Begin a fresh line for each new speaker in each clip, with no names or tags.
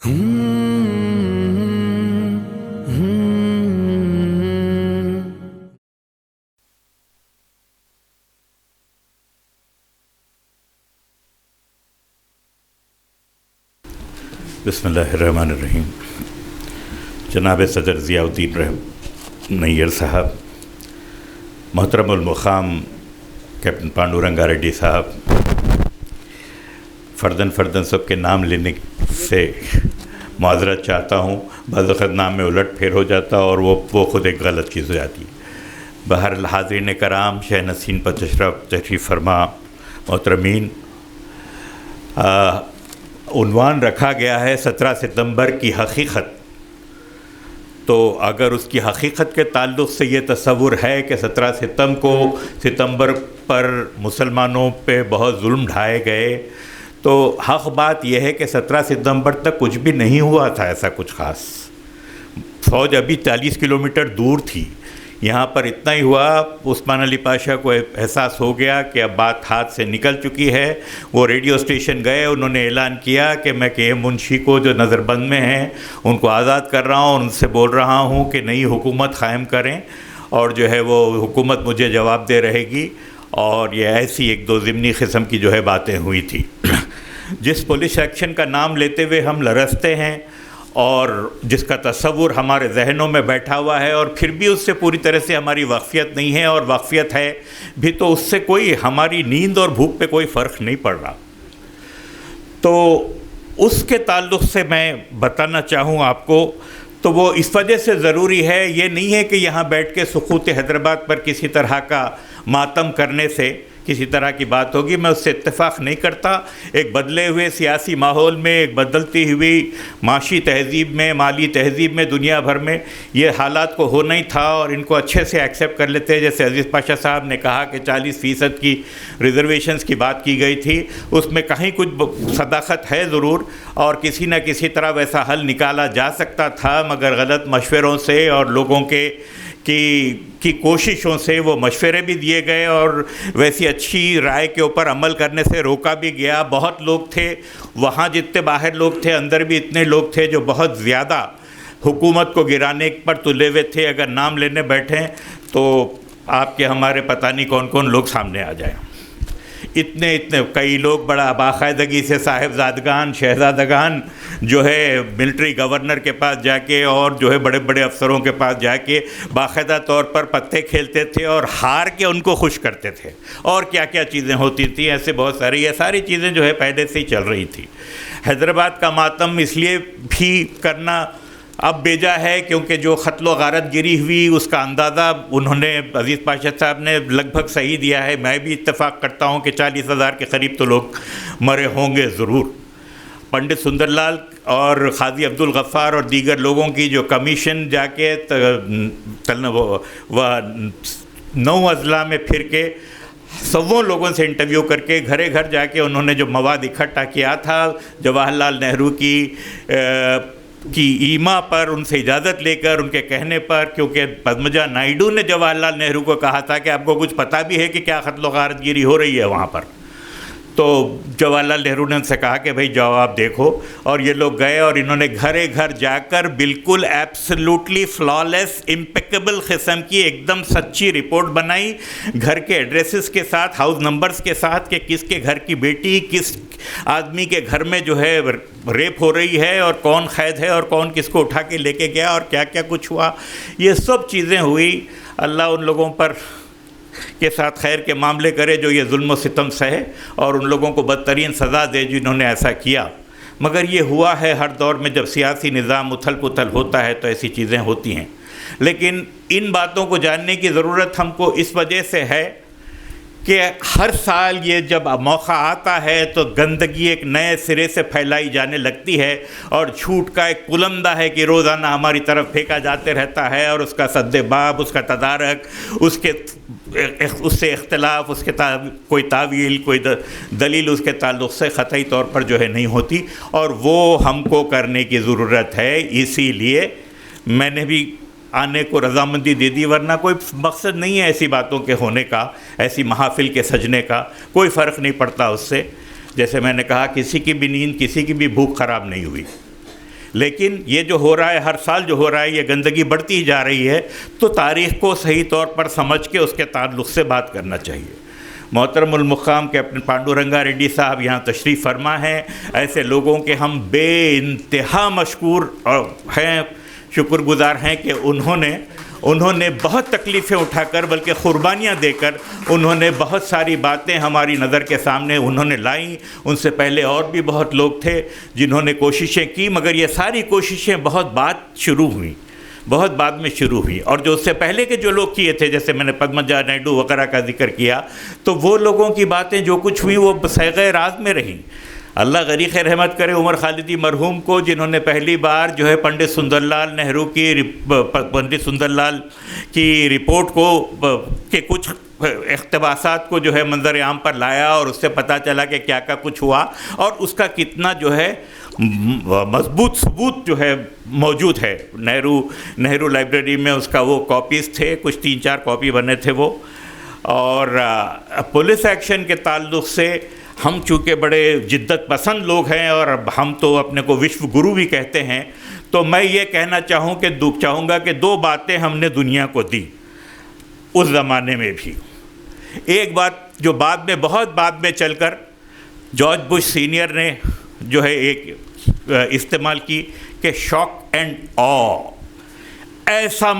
بسم اللہ الرحمن الرحیم. جناب صدر ضیاء الدین نیّر صاحب، محترم المقام کیپٹن پانڈورنگا ریڈی صاحب، فردن سب کے نام لینے سے معذرت چاہتا ہوں. بعض وقت نام میں الٹ پھیر ہو جاتا اور وہ خود ایک غلط چیز ہو جاتی. بہرحال حاضرین کرام، شہ نشین پر تشریف فرما محترمین، عنوان رکھا گیا ہے 17 ستمبر کی حقیقت. تو اگر اس کی حقیقت کے تعلق سے یہ تصور ہے کہ 17 ستمبر پر مسلمانوں پہ بہت ظلم ڈھائے گئے، تو حق بات یہ ہے کہ 17 ستمبر تک کچھ بھی نہیں ہوا تھا ایسا کچھ خاص. فوج ابھی 40 کلومیٹر دور تھی. یہاں پر اتنا ہی ہوا، عثمان علی پاشا کو احساس ہو گیا کہ اب بات ہاتھ سے نکل چکی ہے. وہ ریڈیو اسٹیشن گئے، انہوں نے اعلان کیا کہ میں کہ منشی کو جو نظر بند میں ہیں ان کو آزاد کر رہا ہوں، ان سے بول رہا ہوں کہ نئی حکومت قائم کریں اور جو ہے وہ حکومت مجھے جواب دے رہے گی. اور یہ ایسی ایک دو ضمنی قسم کی جو ہے باتیں ہوئی تھی. جس پولیس ایکشن کا نام لیتے ہوئے ہم لرزتے ہیں اور جس کا تصور ہمارے ذہنوں میں بیٹھا ہوا ہے، اور پھر بھی اس سے پوری طرح سے ہماری واقفیت نہیں ہے، اور واقفیت ہے بھی تو اس سے کوئی ہماری نیند اور بھوک پہ کوئی فرق نہیں پڑ رہا. تو اس کے تعلق سے میں بتانا چاہوں آپ کو، تو وہ اس وجہ سے ضروری ہے. یہ نہیں ہے کہ یہاں بیٹھ کے سقوط حیدرآباد پر کسی طرح کا ماتم کرنے سے کسی طرح کی بات ہوگی، میں اس سے اتفاق نہیں کرتا. ایک بدلے ہوئے سیاسی ماحول میں، ایک بدلتی ہوئی معاشی تہذیب میں، مالی تہذیب میں، دنیا بھر میں یہ حالات کو ہونا ہی تھا، اور ان کو اچھے سے ایکسیپٹ کر لیتے. جیسے عزیز پاشا صاحب نے کہا کہ 40% کی ریزرویشنز کی بات کی گئی تھی، اس میں کہیں کچھ صداقت ہے ضرور، اور کسی نہ کسی طرح ویسا حل نکالا جا سکتا تھا، مگر غلط مشوروں سے اور لوگوں کی کوششوں سے وہ مشورے بھی دیے گئے اور ویسی اچھی رائے کے اوپر عمل کرنے سے روکا بھی گیا. بہت لوگ تھے وہاں، جتنے باہر لوگ تھے اندر بھی اتنے لوگ تھے جو بہت زیادہ حکومت کو گرانے پر تلے ہوئے تھے. اگر نام لینے بیٹھیں تو آپ کے ہمارے پتہ نہیں کون کون لوگ سامنے آ جائیں. اتنے کئی لوگ بڑا باقاعدگی سے صاحبزادگان، شہزادگان جو ہے ملٹری گورنر کے پاس جا کے اور جو ہے بڑے بڑے افسروں کے پاس جا کے باقاعدہ طور پر پتے کھیلتے تھے اور ہار کے ان کو خوش کرتے تھے، اور کیا کیا چیزیں ہوتی تھیں. ایسے بہت ساری یہ ساری چیزیں جو ہے پہلے سے ہی چل رہی تھی. حیدرآباد کا ماتم اس لیے بھی کرنا اب بیجا ہے کیونکہ جو قتل و غارت گری ہوئی اس کا اندازہ انہوں نے، عزیز پاشا صاحب نے لگ بھگ صحیح دیا ہے. میں بھی اتفاق کرتا ہوں کہ 40,000 کے قریب تو لوگ مرے ہوں گے ضرور. پنڈت سندر لال اور قاضی عبدالغفار اور دیگر لوگوں کی جو کمیشن جا کے 9 اضلاع میں پھر کے 100 لوگوں سے انٹرویو کر کے گھرے گھر جا کے انہوں نے جو مواد اکٹھا کیا تھا، جواہر لال نہرو کی ایما پر ان سے اجازت لے کر، ان کے کہنے پر، کیونکہ پدمجا نائیڈو نے جواہر لال نہرو کو کہا تھا کہ آپ کو کچھ پتہ بھی ہے کہ کیا قتل و غارت گیری ہو رہی ہے وہاں پر. تو جواہر لال نہرو نے ان سے کہا کہ بھائی جاؤ آپ دیکھو، اور یہ لوگ گئے اور انہوں نے گھرے گھر جا کر بالکل ایبسلیوٹلی فلالیس، امپیکیبل قسم کی ایک دم سچی رپورٹ بنائی، گھر کے ایڈریسز کے ساتھ، ہاؤس نمبرز کے ساتھ، کہ کس کے گھر کی بیٹی کس آدمی کے گھر میں جو ہے ریپ ہو رہی ہے اور کون قید ہے اور کون کس کو اٹھا کے لے کے گیا اور کیا کیا کچھ ہوا. یہ سب چیزیں ہوئی. اللہ ان لوگوں پر کے ساتھ خیر کے معاملے کرے جو یہ ظلم و ستم سہے، اور ان لوگوں کو بدترین سزا دے جنہوں نے ایسا کیا. مگر یہ ہوا ہے ہر دور میں، جب سیاسی نظام اتھل پتھل ہوتا ہے تو ایسی چیزیں ہوتی ہیں. لیکن ان باتوں کو جاننے کی ضرورت ہم کو اس وجہ سے ہے کہ ہر سال یہ جب موقع آتا ہے تو گندگی ایک نئے سرے سے پھیلائی جانے لگتی ہے، اور جھوٹ کا ایک کلندہ ہے کہ روزانہ ہماری طرف پھینکا جاتے رہتا ہے، اور اس کا سد باب، اس کا تدارک، اس سے اختلاف، اس کے کوئی تعویل، کوئی دلیل اس کے تعلق سے قطعی طور پر جو ہے نہیں ہوتی، اور وہ ہم کو کرنے کی ضرورت ہے. اسی لیے میں نے بھی آنے کو رضامندی دے دی، ورنہ کوئی مقصد نہیں ہے ایسی باتوں کے ہونے کا، ایسی محافل کے سجنے کا، کوئی فرق نہیں پڑتا اس سے. جیسے میں نے کہا، کسی کی بھی نیند، کسی کی بھی بھوک خراب نہیں ہوئی. لیکن یہ جو ہو رہا ہے ہر سال جو ہو رہا ہے، یہ گندگی بڑھتی جا رہی ہے، تو تاریخ کو صحیح طور پر سمجھ کے اس کے تعلق سے بات کرنا چاہیے۔ محترم المقام کیپٹن پانڈورنگا ریڈی صاحب یہاں تشریف فرما ہیں، ایسے لوگوں کے ہم بے انتہا مشکور ہیں، شکر گزار ہیں کہ انہوں نے بہت تکلیفیں اٹھا کر، بلکہ قربانیاں دے کر انہوں نے بہت ساری باتیں ہماری نظر کے سامنے انہوں نے لائیں۔ ان سے پہلے اور بھی بہت لوگ تھے جنہوں نے کوششیں کی، مگر یہ ساری کوششیں بہت بعد میں شروع ہوئی، اور جو اس سے پہلے کے جو لوگ کیے تھے، جیسے میں نے پدمجا نائیڈو وغیرہ کا ذکر کیا، تو وہ لوگوں کی باتیں جو کچھ ہوئی وہ صیغہ راز میں رہیں۔ اللہ غریق رحمت کرے عمر خالدی مرحوم کو، جنہوں نے پہلی بار جو ہے پنڈت سندر لال نہرو کی رپورٹ کو کے کچھ اقتباسات کو جو ہے منظر عام پر لایا، اور اس سے پتہ چلا کہ کیا کچھ ہوا، اور اس کا کتنا جو ہے مضبوط ثبوت جو ہے موجود ہے۔ نہرو لائبریری میں اس کا وہ کاپیز تھے، کچھ 3-4 کاپی بنے تھے وہ۔ اور پولیس ایکشن کے تعلق سے ہم چونکہ بڑے جدت پسند لوگ ہیں، اور ہم تو اپنے کو وشو گرو بھی کہتے ہیں، تو میں یہ کہنا چاہوں گا کہ 2 باتیں ہم نے دنیا کو دی اس زمانے میں بھی۔ ایک بات جو بہت بعد میں چل کر جارج بش سینئر نے جو ہے ایک استعمال کی، کہ شاک اینڈ آ، ایسا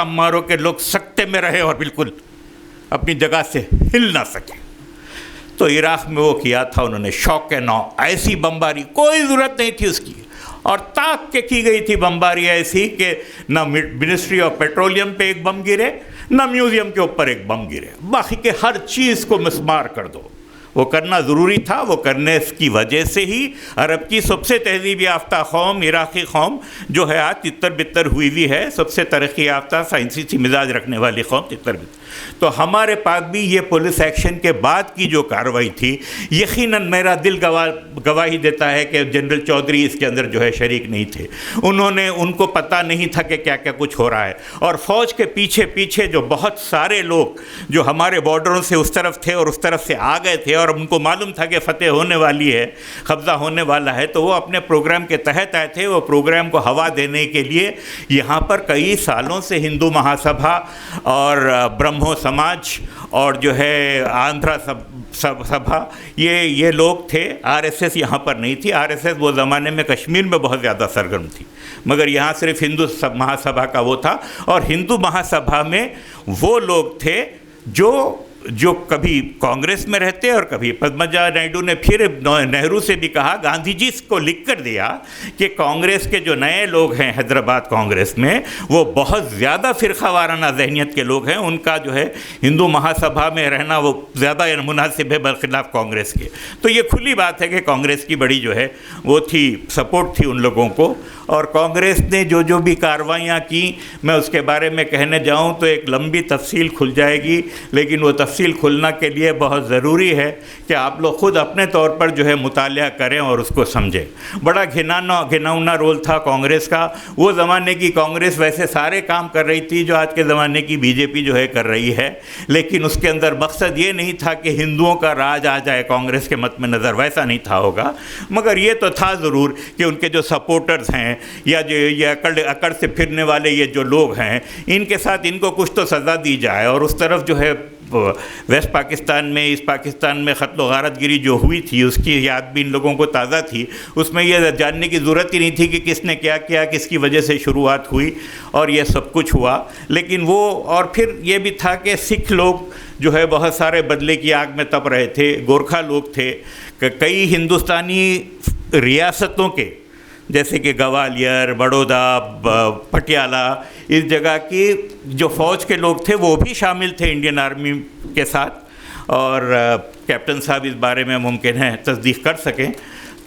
مارو کہ لوگ سکتے میں رہے اور بالکل اپنی جگہ سے ہل نہ سکے۔ تو عراق میں وہ کیا تھا انہوں نے، شاک اینڈ آ، ایسی بمباری کوئی ضرورت نہیں تھی اس کی، اور تاک کے کی گئی تھی بمباری ایسی کہ نہ منسٹری آف پیٹرولیم پہ ایک بم گرے، نہ میوزیم کے اوپر ایک بم گرے، باقی کے ہر چیز کو مسمار کر دو۔ وہ کرنا ضروری تھا، وہ کرنے کی وجہ سے ہی عرب کی سب سے تہذیب یافتہ قوم، عراقی قوم جو ہے آج تتر بتر ہوئی ہے، سب سے ترقی یافتہ سائنسی سی مزاج رکھنے والی قوم تتر بتر۔ تو ہمارے پاس بھی یہ پولیس ایکشن کے بعد کی جو کارروائی تھی، یقیناً میرا دل گواہی دیتا ہے کہ جنرل چودھری اس کے اندر جو ہے شریک نہیں تھے۔ ان کو پتہ نہیں تھا کہ کیا کچھ ہو رہا ہے، اور فوج کے پیچھے جو بہت سارے لوگ جو ہمارے بارڈروں سے اس طرف تھے اور اس طرف سے آ گئے تھے، اور ان کو معلوم تھا کہ فتح ہونے والی ہے، قبضہ ہونے والا ہے، تو وہ اپنے پروگرام کے تحت آئے تھے۔ وہ پروگرام کو ہوا دینے کے لیے یہاں پر کئی سالوں سے ہندو مہاسبھا اور برہمو سماج اور جو ہے آندھرا سبھا، یہ لوگ تھے۔ آر ایس ایس یہاں پر نہیں تھی۔ آر ایس ایس وہ زمانے میں کشمیر میں بہت زیادہ سرگرم تھی، مگر یہاں صرف ہندو مہاسبھا کا وہ تھا، اور ہندو مہاسبھا میں وہ لوگ تھے جو کبھی کانگریس میں رہتے، اور کبھی پدمجا نائیڈو نے پھر نہرو سے بھی کہا، گاندھی جی کو لکھ کر دیا کہ کانگریس کے جو نئے لوگ ہیں حیدرآباد کانگریس میں، وہ بہت زیادہ فرقہ وارانہ ذہنیت کے لوگ ہیں، ان کا جو ہے ہندو مہاسبھا میں رہنا وہ زیادہ مناسب ہے برخلاف کانگریس کے۔ تو یہ کھلی بات ہے کہ کانگریس کی بڑی جو ہے وہ تھی، سپورٹ تھی ان لوگوں کو، اور کانگریس نے جو بھی کارروائیاں کی، میں اس کے بارے میں کہنے جاؤں تو ایک لمبی تفصیل کھل جائے گی، لیکن وہ تفصیل کھلنا کے لیے بہت ضروری ہے کہ آپ لوگ خود اپنے طور پر جو ہے مطالعہ کریں اور اس کو سمجھیں۔ بڑا گھناؤنا رول تھا کانگریس کا۔ وہ زمانے کی کانگریس ویسے سارے کام کر رہی تھی جو آج کے زمانے کی بی جے پی جو ہے کر رہی ہے، لیکن اس کے اندر مقصد یہ نہیں تھا کہ ہندوؤں کا راج آ جائے کانگریس کے مد میں نظر، ویسا نہیں تھا ہوگا، مگر یہ تو تھا ضرور کہ ان کے جو سپورٹرز ہیں یا جو یہ اکڑ سے پھرنے والے یہ جو لوگ ہیں، ان کے ساتھ ان کو کچھ تو سزا دی جائے۔ اور اس طرف جو ہے ویسٹ پاکستان میں، اس پاکستان میں قتل و غارت گری جو ہوئی تھی، اس کی یاد بھی ان لوگوں کو تازہ تھی۔ اس میں یہ جاننے کی ضرورت ہی نہیں تھی کہ کس نے کیا کیا، کس کی وجہ سے شروعات ہوئی اور یہ سب کچھ ہوا۔ لیکن وہ، اور پھر یہ بھی تھا کہ سکھ لوگ جو ہے بہت سارے بدلے کی آگ میں تپ رہے تھے، گورکھا لوگ تھے، کہ کئی ہندوستانی ریاستوں کے جیسے کہ گوالیر، بڑودہ، پٹیالہ، اس جگہ کی جو فوج کے لوگ تھے وہ بھی شامل تھے انڈین آرمی کے ساتھ، اور کیپٹن صاحب اس بارے میں ممکن ہے تصدیق کر سکیں۔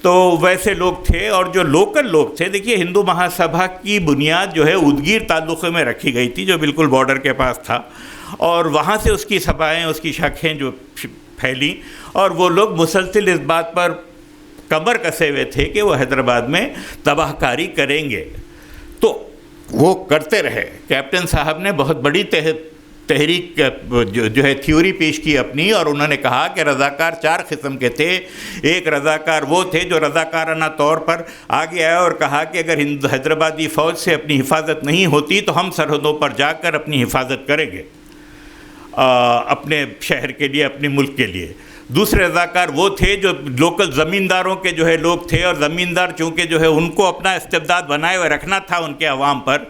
تو ویسے لوگ تھے، اور جو لوکل لوگ تھے، دیکھیے ہندو مہاسبھا کی بنیاد جو ہے ادگیر تعلقے میں رکھی گئی تھی، جو بالکل بارڈر کے پاس تھا، اور وہاں سے اس کی سبھائیں، اس کی شاخیں جو پھیلیں، اور وہ لوگ مسلسل اس بات پر کمر کسے ہوئے تھے کہ وہ حیدرآباد میں تباہ کاری کریں گے، تو وہ کرتے رہے۔ کیپٹن صاحب نے بہت بڑی تحریک جو ہے تھیوری پیش کی اپنی، اور انہوں نے کہا کہ رضاکار 4 قسم کے تھے۔ ایک رضاکار وہ تھے جو رضاکارانہ طور پر آگے آئے اور کہا کہ اگر حیدرآبادی فوج سے اپنی حفاظت نہیں ہوتی تو ہم سرحدوں پر جا کر اپنی حفاظت کریں گے اپنے شہر کے لیے، اپنے ملک کے لیے۔ دوسرے رضاکار وہ تھے جو لوکل زمینداروں کے جو ہے لوگ تھے، اور زمیندار چونکہ جو ہے ان کو اپنا استبداد بنائے ہوئے رکھنا تھا ان کے عوام پر،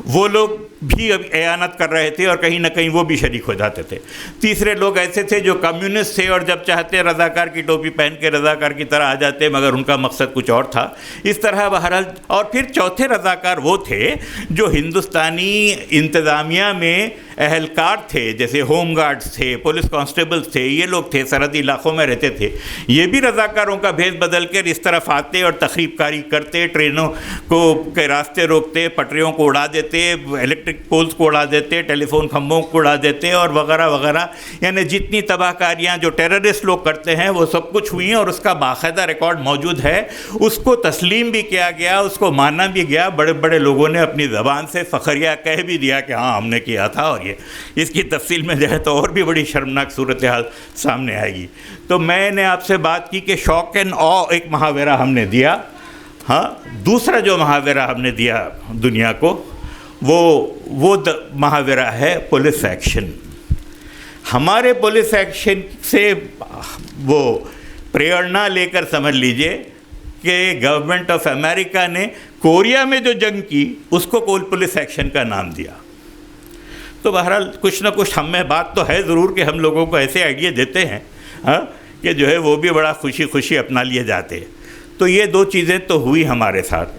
وہ لوگ بھی اعانت کر رہے تھے اور کہیں نہ کہیں وہ بھی شریک ہو جاتے تھے۔ تیسرے لوگ ایسے تھے جو کمیونسٹ تھے اور جب چاہتے رضاکار کی ٹوپی پہن کے رضاکار کی طرح آ جاتے، مگر ان کا مقصد کچھ اور تھا۔ اس طرح بہرحال، اور پھر چوتھے رضاکار وہ تھے جو ہندوستانی انتظامیہ میں اہلکار تھے، جیسے ہوم گارڈز تھے، پولیس کانسٹیبلز تھے، یہ لوگ تھے، سرحدی علاقوں میں رہتے تھے۔ یہ بھی رضاکاروں کا بھیس بدل کر اس طرف آتے اور تخریب کاری کرتے، ٹرینوں کو کے راستے روکتے، پٹریوں کو اڑا دیتے، الیکٹرک پولز کو اڑا دیتے، ٹیلی فون کھمبوں کو اڑا دیتے، اور وغیرہ وغیرہ۔ یعنی جتنی تباہ کاریاں جو ٹیررسٹ لوگ کرتے ہیں وہ سب کچھ ہوئی ہیں، اور اس کا باقاعدہ ریکارڈ موجود ہے۔ اس کو تسلیم بھی کیا گیا، اس کو مانا بھی گیا، بڑے بڑے لوگوں نے اپنی زبان سے فخریہ کہہ بھی دیا کہ ہاں ہم نے کیا تھا۔ اور اس کی تفصیل میں جو ہے تو اور بھی بڑی شرمناک صورتحال سامنے آئے گی۔ تو میں نے آپ سے بات کی کہ شوق اینڈ آ ایک محاورہ ہم نے دیا۔ ہاں، دوسرا جو محاورہ ہم نے دیا دنیا کو وہ محاورہ ہے پولیس ایکشن۔ ہمارے پولیس ایکشن سے وہ پریرنا لے کر سمجھ لیجئے کہ گورنمنٹ آف امریکہ نے کوریا میں جو جنگ کی اس کو پولیس ایکشن کا نام دیا۔ تو بہرحال کچھ نہ کچھ ہم میں بات تو ہے ضرور کہ ہم لوگوں کو ایسے آئیڈیا دیتے ہیں کہ جو ہے وہ بھی بڑا خوشی خوشی اپنا لیے جاتے۔ تو یہ 2 چیزیں تو ہوئی ہمارے ساتھ۔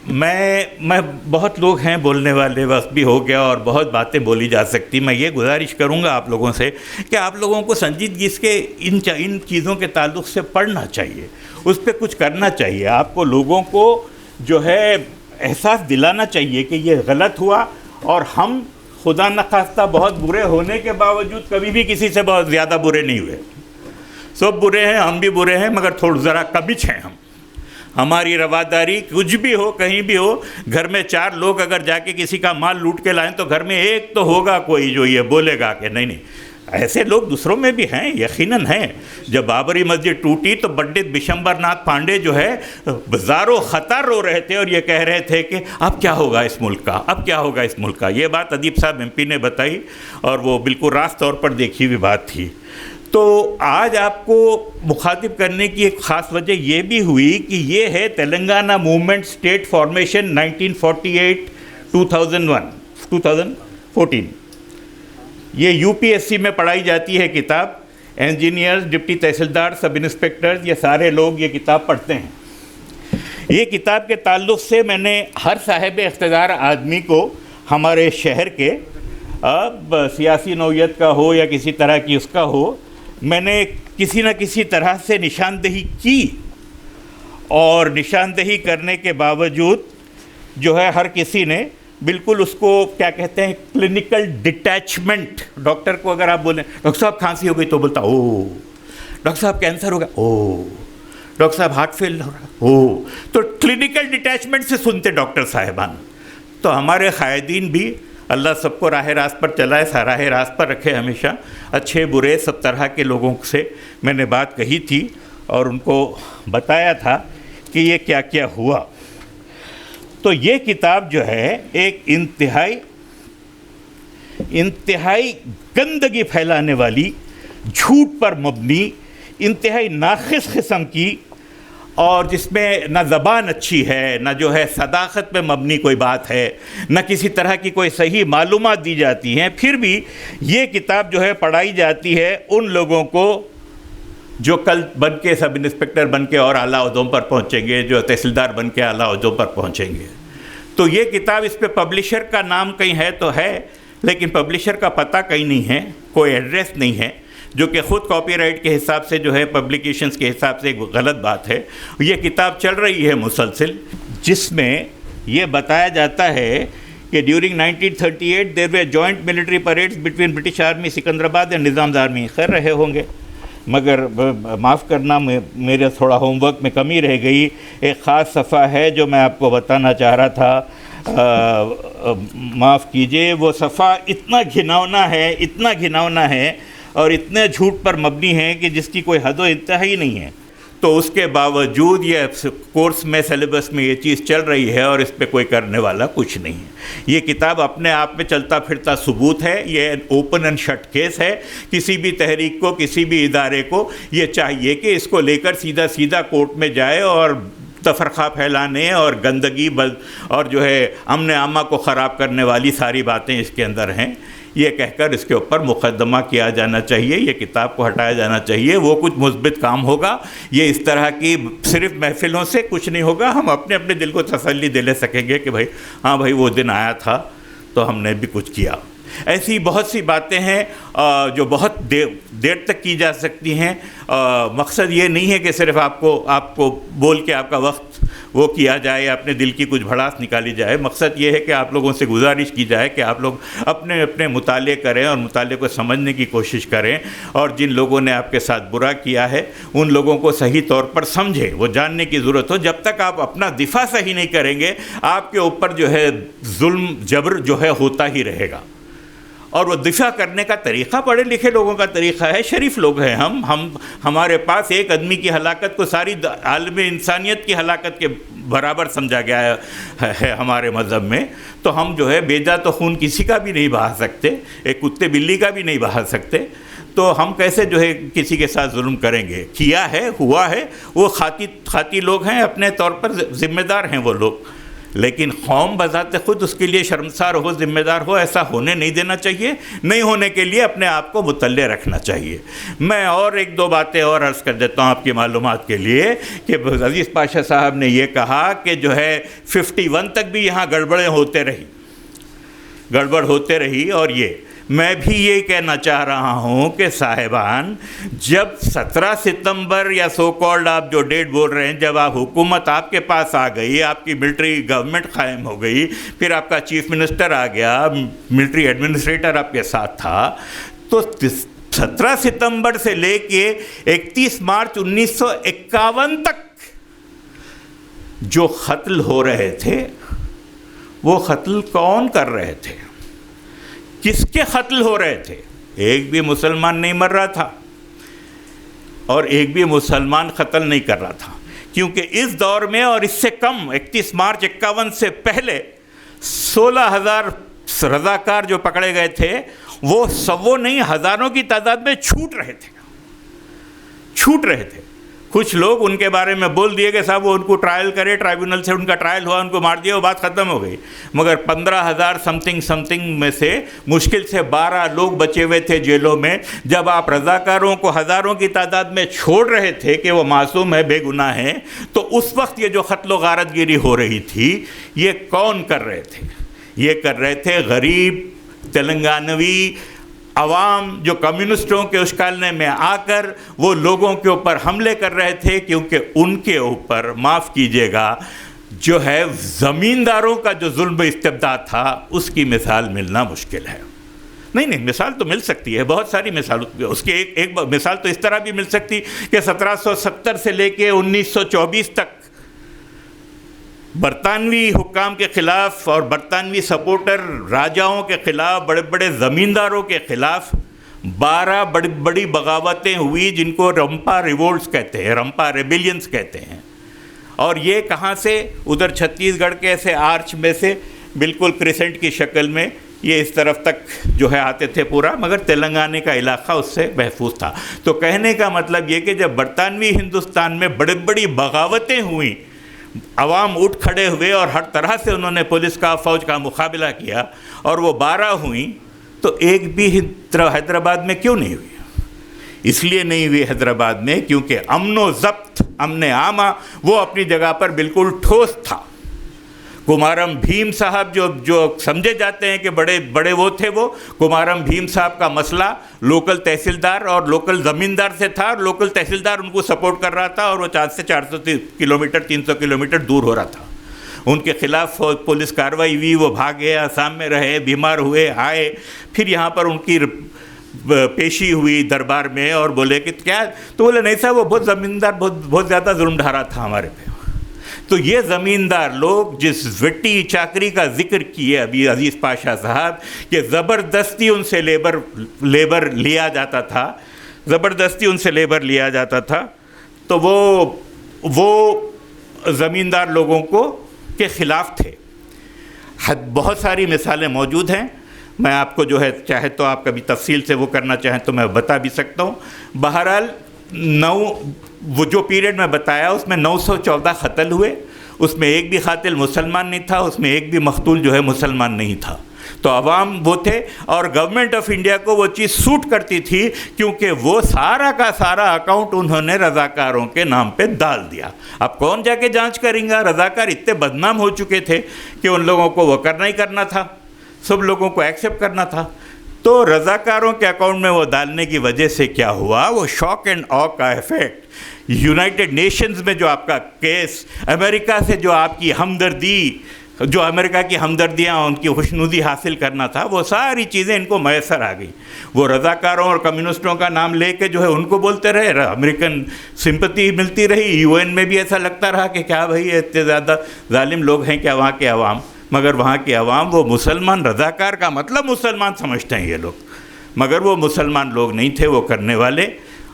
میں بہت لوگ ہیں بولنے والے، وقت بھی ہو گیا اور بہت باتیں بولی جا سکتی۔ میں یہ گزارش کروں گا آپ لوگوں سے کہ آپ لوگوں کو سنجیدگی سے ان چیزوں کے تعلق سے پڑھنا چاہیے، اس پہ کچھ کرنا چاہیے۔ آپ کو لوگوں کو جو ہے احساس دلانا چاہیے کہ یہ غلط ہوا، اور ہم خدا نخواستہ بہت برے ہونے کے باوجود کبھی بھی کسی سے بہت زیادہ برے نہیں ہوئے۔ سب برے ہیں، ہم بھی برے ہیں، مگر تھوڑا ذرا کمچ ہیں ہم۔ ہماری رواداری کچھ بھی ہو، کہیں بھی ہو، گھر میں 4 لوگ اگر جا کے کسی کا مال لوٹ کے لائیں تو گھر میں ایک تو ہوگا کوئی جو یہ بولے گا کہ نہیں نہیں۔ ایسے لوگ دوسروں میں بھی ہیں، یقیناً ہیں۔ جب بابری مسجد ٹوٹی تو پنڈت بشمبر ناتھ پانڈے جو ہے زارو خطر رو رہے تھے اور یہ کہہ رہے تھے کہ اب کیا ہوگا اس ملک کا، اب کیا ہوگا اس ملک کا۔ یہ بات ادیب صاحب ایم پی نے بتائی اور وہ بالکل راست طور پر دیکھی ہوئی بات تھی۔ تو آج آپ کو مخاطب کرنے کی ایک خاص وجہ یہ بھی ہوئی کہ یہ ہے تلنگانہ موومنٹ اسٹیٹ فارمیشن 1948 2014۔ یہ یو پی ایس سی میں پڑھائی جاتی ہے کتاب۔ انجینئرز، ڈپٹی تحصیلدار، سب انسپیکٹرز، یہ سارے لوگ یہ کتاب پڑھتے ہیں۔ یہ کتاب کے تعلق سے میں نے ہر صاحب اقتدار آدمی کو ہمارے شہر کے سیاسی نوعیت کا ہو یا کسی طرح کی اس کا ہو، میں نے کسی نہ کسی طرح سے نشاندہی کی، اور نشاندہی کرنے کے باوجود جو ہے ہر کسی نے بالکل اس کو کیا کہتے ہیں کلینکل ڈیٹیچمنٹ۔ ڈاکٹر کو اگر آپ بولیں ڈاکٹر صاحب کھانسی ہو گئی تو بولتا او، ڈاکٹر صاحب کینسر ہو گیا او، ڈاکٹر صاحب ہارٹ فیل ہو رہا او، تو کلینکل ڈیٹیچمنٹ سے سنتے ڈاکٹر صاحبان۔ تو ہمارے قائدین بھی اللہ سب کو راہ راست پر چلائے، راہ راست پر رکھے ہمیشہ۔ اچھے برے سب طرح کے لوگوں سے میں نے بات کہی تھی اور ان کو بتایا تھا کہ یہ کیا کیا ہوا۔ تو یہ کتاب جو ہے ایک انتہائی گندگی پھیلانے والی، جھوٹ پر مبنی، انتہائی ناقص قسم کی، اور جس میں نہ زبان اچھی ہے، نہ جو ہے صداقت پہ مبنی کوئی بات ہے، نہ کسی طرح کی کوئی صحیح معلومات دی جاتی ہیں۔ پھر بھی یہ کتاب جو ہے پڑھائی جاتی ہے ان لوگوں کو جو کل بن کے سب انسپیکٹر بن کے اور اعلیٰ عہدوں پر پہنچیں گے، جو تحصیلدار بن کے اعلیٰ عہدوں پر پہنچیں گے۔ تو یہ کتاب، اس پہ پبلشر کا نام کہیں ہے تو ہے، لیکن پبلشر کا پتہ کہیں نہیں ہے، کوئی ایڈریس نہیں ہے، جو کہ خود کاپی رائٹ کے حساب سے جو ہے پبلیکیشنز کے حساب سے ایک غلط بات ہے۔ یہ کتاب چل رہی ہے مسلسل، جس میں یہ بتایا جاتا ہے کہ during 1938 there were joint military parades between British army Secunderabad and Nizam army. خیر رہے ہوں گے، مگر معاف کرنا میرے تھوڑا ہوم ورک میں کمی رہ گئی۔ ایک خاص صفحہ ہے جو میں آپ کو بتانا چاہ رہا تھا۔ معاف کیجئے وہ صفحہ اتنا گھناؤنا ہے اور اتنے جھوٹ پر مبنی ہے کہ جس کی کوئی حد و انتہا ہی نہیں ہے، تو اس کے باوجود یہ کورس میں سلیبس میں یہ چیز چل رہی ہے اور اس پہ کوئی کرنے والا کچھ نہیں ہے۔ یہ کتاب اپنے آپ میں چلتا پھرتا ثبوت ہے، یہ اوپن اینڈ شٹ کیس ہے۔ کسی بھی تحریک کو، کسی بھی ادارے کو یہ چاہیے کہ اس کو لے کر سیدھا کورٹ میں جائے اور تفرقہ پھیلانے اور گندگی اور جو ہے امن عامہ کو خراب کرنے والی ساری باتیں اس کے اندر ہیں، یہ کہہ کر اس کے اوپر مقدمہ کیا جانا چاہیے، یہ کتاب کو ہٹایا جانا چاہیے۔ وہ کچھ مثبت کام ہوگا، یہ اس طرح کی صرف محفلوں سے کچھ نہیں ہوگا۔ ہم اپنے دل کو تسلی دے لے سکیں گے کہ بھائی ہاں بھائی وہ دن آیا تھا تو ہم نے بھی کچھ کیا۔ ایسی بہت سی باتیں ہیں جو بہت دیر تک کی جا سکتی ہیں۔ مقصد یہ نہیں ہے کہ صرف آپ کو بول کے آپ کا وقت وہ کیا جائے، اپنے دل کی کچھ بھڑاس نکالی جائے۔ مقصد یہ ہے کہ آپ لوگوں سے گزارش کی جائے کہ آپ لوگ اپنے مطالعے کریں اور مطالعے کو سمجھنے کی کوشش کریں، اور جن لوگوں نے آپ کے ساتھ برا کیا ہے ان لوگوں کو صحیح طور پر سمجھیں، وہ جاننے کی ضرورت ہو۔ جب تک آپ اپنا دفاع صحیح نہیں کریں گے، آپ کے اوپر جو ہے ظلم جبر جو ہے ہوتا ہی رہے گا۔ اور وہ دفاع کرنے کا طریقہ پڑھے لکھے لوگوں کا طریقہ ہے، شریف لوگ ہیں ہمارے پاس ایک آدمی کی ہلاکت کو ساری عالم انسانیت کی ہلاکت کے برابر سمجھا گیا ہے ہمارے مذہب میں۔ تو ہم جو ہے بیجا تو خون کسی کا بھی نہیں بہا سکتے، ایک کتے بلی کا بھی نہیں بہا سکتے، تو ہم کیسے جو ہے کسی کے ساتھ ظلم کریں گے؟ کیا ہے، ہوا ہے، وہ خاطی لوگ ہیں، اپنے طور پر ذمہ دار ہیں وہ لوگ، لیکن قوم بذات خود اس کے لیے شرمسار ہو، ذمہ دار ہو، ایسا ہونے نہیں دینا چاہیے۔ نہیں ہونے کے لیے اپنے آپ کو مطلع رکھنا چاہیے۔ میں اور ایک دو باتیں اور عرض کر دیتا ہوں آپ کی معلومات کے لیے کہ عزیز پاشا صاحب نے یہ کہا کہ جو ہے 51 تک بھی یہاں گڑبڑ ہوتے رہی، اور یہ میں بھی یہ کہنا چاہ رہا ہوں کہ صاحبان، جب 17 ستمبر یا سو کالڈ آپ جو ڈیٹ بول رہے ہیں، جب آپ حکومت آپ کے پاس آ گئی، آپ کی ملٹری گورنمنٹ قائم ہو گئی، پھر آپ کا چیف منسٹر آ گیا، ملٹری ایڈمنسٹریٹر آپ کے ساتھ تھا، تو 17 ستمبر سے لے کے 31 مارچ 1951 تک جو قتل ہو رہے تھے، وہ قتل کون کر رہے تھے؟ کس کے قتل ہو رہے تھے؟ ایک بھی مسلمان نہیں مر رہا تھا اور ایک بھی مسلمان قتل نہیں کر رہا تھا، کیونکہ اس دور میں اور اس سے کم 31 مارچ 51 سے پہلے 16,000 رضاکار جو پکڑے گئے تھے، وہ سووں نہیں ہزاروں کی تعداد میں چھوٹ رہے تھے۔ کچھ لوگ ان کے بارے میں بول دیے کہ صاحب وہ ان کو ٹرائل کرے، ٹرائبونل سے ان کا ٹرائل ہوا، ان کو مار دیا، وہ بات ختم ہو گئی، مگر 15,000 سمتنگ میں سے مشکل سے 12 لوگ بچے ہوئے تھے جیلوں میں۔ جب آپ رضاکاروں کو ہزاروں کی تعداد میں چھوڑ رہے تھے کہ وہ معصوم ہے، بے گناہ ہیں، تو اس وقت یہ جو قتل و غارت گیری ہو رہی تھی، یہ کون کر رہے تھے؟ یہ کر رہے تھے غریب تلنگانوی عوام، جو کمیونسٹوں کے اشکالنے میں آ کر وہ لوگوں کے اوپر حملے کر رہے تھے، کیونکہ ان کے اوپر، معاف کیجیے گا، جو ہے زمینداروں کا جو ظلم و استبداد تھا، اس کی مثال ملنا مشکل ہے۔ نہیں، مثال تو مل سکتی ہے، بہت ساری مثال، اس کی ایک مثال تو اس طرح بھی مل سکتی کہ 1770 سے لے کے 1924 تک برطانوی حکام کے خلاف اور برطانوی سپورٹر راجاؤں کے خلاف، بڑے بڑے زمینداروں کے خلاف 12 بڑی بغاوتیں ہوئی، جن کو رمپا ریوولٹس کہتے ہیں، رمپا ریبیلینز کہتے ہیں۔ اور یہ کہاں سے؟ ادھر چھتیس گڑھ کے ایسے آرچ میں سے بالکل کریسنٹ کی شکل میں یہ اس طرف تک جو ہے آتے تھے پورا، مگر تلنگانہ کا علاقہ اس سے محفوظ تھا۔ تو کہنے کا مطلب یہ کہ جب برطانوی ہندوستان میں بڑی بغاوتیں ہوئیں، عوام اٹھ کھڑے ہوئے اور ہر طرح سے انہوں نے پولیس کا، فوج کا مقابلہ کیا، اور وہ 12 ہوئیں، تو ایک بھی حیدرآباد میں کیوں نہیں ہوئی؟ اس لیے نہیں ہوئی حیدرآباد میں کیونکہ امن و ضبط، امن عامہ وہ اپنی جگہ پر بالکل ٹھوس تھا۔ کمارم بھیم صاحب جو سمجھے جاتے ہیں کہ بڑے وہ تھے، وہ کمارم بھیم صاحب کا مسئلہ لوکل تحصیلدار اور لوکل زمیندار سے تھا، اور لوکل تحصیلدار ان کو سپورٹ کر رہا تھا، اور وہ 400 کلومیٹر 300 کلومیٹر دور ہو رہا تھا۔ ان کے خلاف پولیس کارروائی ہوئی، وہ بھاگے، آسام میں رہے، بیمار ہوئے، آئے، پھر یہاں پر ان کی پیشی ہوئی دربار میں، اور بولے کہ کیا؟ تو بولے نہیں صاحب، وہ بہت زمیندار بہت زیادہ ظلم ڈھا رہا تھا ہمارے پہ۔ تو یہ زمیندار لوگ جس وٹی چاکری کا ذکر کیے ابھی عزیز پاشا صاحب کہ زبردستی ان سے لیبر لیا جاتا تھا، زبردستی ان سے لیبر لیا جاتا تھا، تو وہ زمیندار لوگوں کے خلاف تھے۔ بہت ساری مثالیں موجود ہیں، میں آپ کو جو ہے چاہے تو آپ کبھی تفصیل سے وہ کرنا چاہیں تو میں بتا بھی سکتا ہوں۔ بہرحال وہ جو پیریڈ میں بتایا اس میں 914 قتل ہوئے، اس میں ایک بھی قاتل مسلمان نہیں تھا، اس میں ایک بھی مقتول جو ہے مسلمان نہیں تھا۔ تو عوام وہ تھے، اور گورنمنٹ آف انڈیا کو وہ چیز سوٹ کرتی تھی کیونکہ وہ سارا کا سارا اکاؤنٹ انہوں نے رضاکاروں کے نام پہ ڈال دیا۔ اب کون جا کے جانچ کریں گا؟ رضاکار اتنے بدنام ہو چکے تھے کہ ان لوگوں کو وہ کرنا ہی کرنا تھا، سب لوگوں کو ایکسیپٹ کرنا تھا۔ تو رضاکاروں کے اکاؤنٹ میں وہ ڈالنے کی وجہ سے کیا ہوا، وہ شاک اینڈ آ کا ایفیکٹ، یونائٹڈ نیشنز میں جو آپ کا کیس، امریکہ سے جو آپ کی ہمدردی، جو امریکہ کی ہمدردیاں ان کی خوشنودی حاصل کرنا تھا، وہ ساری چیزیں ان کو میسر آ گئی۔ وہ رضاکاروں اور کمیونسٹوں کا نام لے کے جو ہے ان کو بولتے رہے، امریکن سمپتی ملتی رہی، یو این میں بھی ایسا لگتا رہا کہ کیا بھائی اتنے زیادہ ظالم لوگ ہیں کیا وہاں کے عوام، مگر وہاں کے عوام وہ مسلمان، رضاکار کا مطلب مسلمان سمجھتے ہیں یہ لوگ، مگر وہ مسلمان لوگ نہیں تھے وہ کرنے والے۔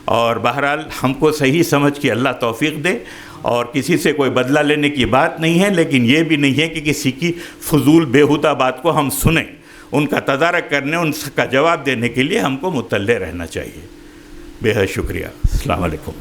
اور بہرحال ہم کو صحیح سمجھ کے اللہ توفیق دے، اور کسی سے کوئی بدلہ لینے کی بات نہیں ہے، لیکن یہ بھی نہیں ہے کہ کسی کی فضول بیہودہ بات کو ہم سنیں، ان کا تدارک کرنے، ان کا جواب دینے کے لیے ہم کو مطلع رہنا چاہیے۔ بے حد شکریہ، السلام علیکم۔